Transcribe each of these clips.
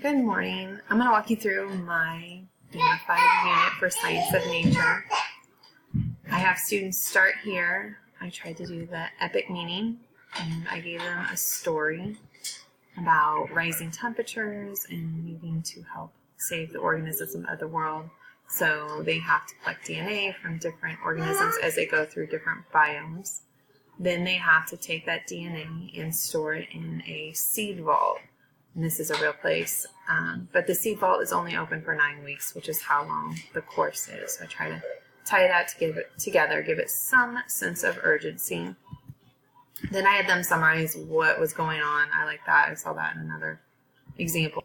Good morning. I'm going to walk you through my Unified Unit for Science of Nature. I have students start here. I tried to do the epic meaning, and I gave them a story about rising temperatures and needing to help save the organisms of the world. So they have to collect DNA from different organisms as they go through different biomes. Then they have to take that DNA and store it in a seed vault. And this is a real place. But the seed vault is only open for 9 weeks, which is how long the course is. So I try to tie that together, give it some sense of urgency. Then I had them summarize what was going on. I like that. I saw that in another example.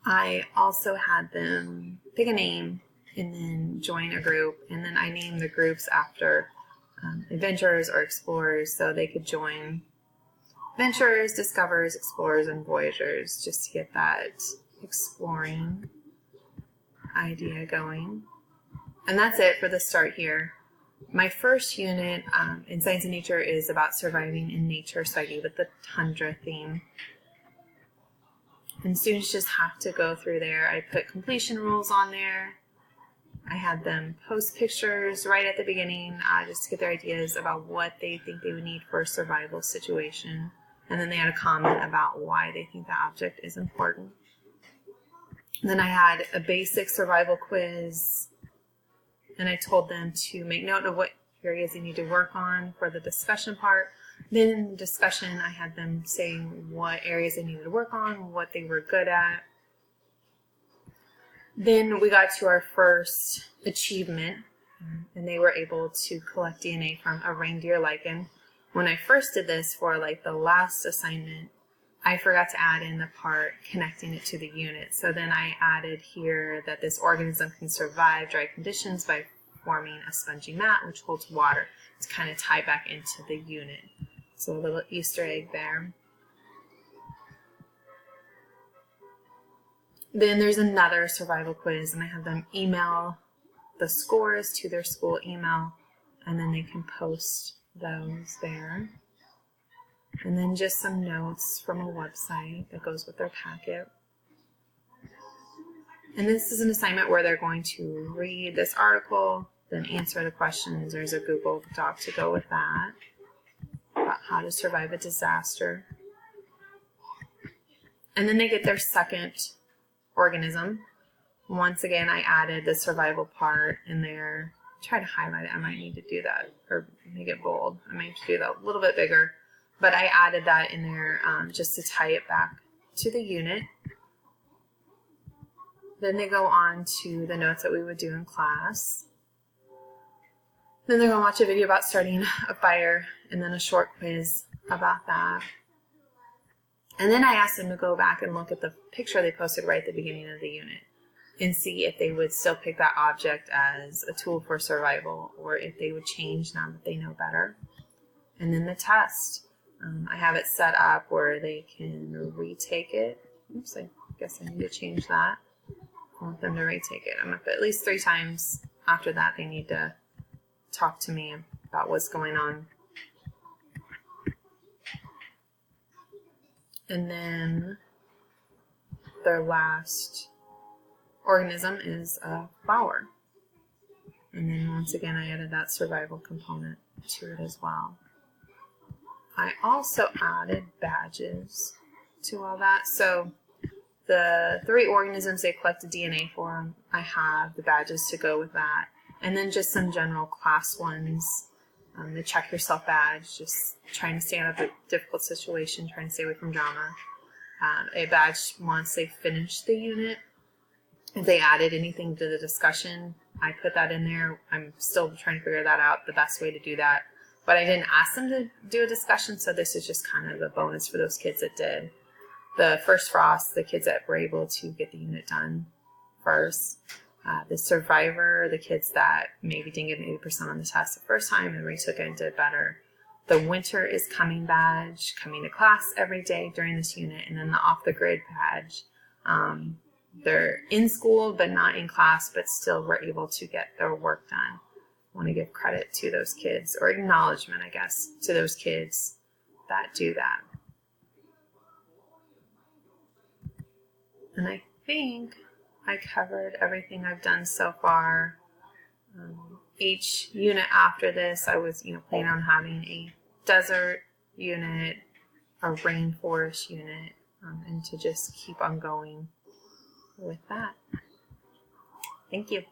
I also had them pick a name and then join a group. And then I named the groups after adventurers or explorers, so they could join adventurers, discoverers, explorers, and voyagers, just to get that exploring idea going. And that's it for the start here. My first unit in Science and Nature is about surviving in nature, so I gave it the tundra theme. And students just have to go through there. I put completion rules on there. I had them post pictures right at the beginning just to get their ideas about what they think they would need for a survival situation. And then they had a comment about why they think the object is important. And then I had a basic survival quiz, and I told them to make note of what areas they need to work on for the discussion part. Then in the discussion, I had them saying what areas they needed to work on, what they were good at. Then we got to our first achievement, and they were able to collect DNA from a reindeer lichen. When I first did this for the last assignment, I forgot to add in the part connecting it to the unit. So then I added here that this organism can survive dry conditions by forming a spongy mat which holds water to kind of tie back into the unit. So a little Easter egg there. Then there's another survival quiz, and I have them email the scores to their school email, and then they can post those there. And then just some notes from a website that goes with their packet. And this is an assignment where they're going to read this article, then answer the questions. There's a Google Doc to go with that, about how to survive a disaster. And then they get their second organism. Once again, I added the survival part in there. Try to highlight it. I might need to do that or make it bold. I might do that a little bit bigger, but I added that in there just to tie it back to the unit. Then they go on to the notes that we would do in class. Then they're going to watch a video about starting a fire, and then a short quiz about that. And then I asked them to go back and look at the picture they posted right at the beginning of the unit and see if they would still pick that object as a tool for survival or if they would change now that they know better. And then the test. I have it set up where they can retake it. Oops, I guess I need to change that. I want them to retake it. I'm going to put at least 3 times after that they need to talk to me about what's going on. And then their last organism is a flower. And then once again, I added that survival component to it as well. I also added badges to all that. So the 3 organisms they collected DNA for, I have the badges to go with that. And then just some general class ones. The check yourself badge, just trying to stay out of a difficult situation, trying to stay away from drama. A badge once they finished the unit. If they added anything to the discussion, I put that in there. I'm still trying to figure that out, the best way to do that. But I didn't ask them to do a discussion, so this is just kind of a bonus for those kids that did. The first frost, the kids that were able to get the unit done first. The survivor, the kids that maybe didn't get an 80% on the test the first time and retook it and did better. The winter is coming badge, coming to class every day during this unit, and then the off the grid badge. They're in school but not in class, but still were able to get their work done. I want to give credit to those kids, or acknowledgement, I guess, to those kids that do that. And I think I covered everything I've done so far. Each unit after this, I was, planning on having a desert unit, a rainforest unit, and to just keep on going with that. Thank you.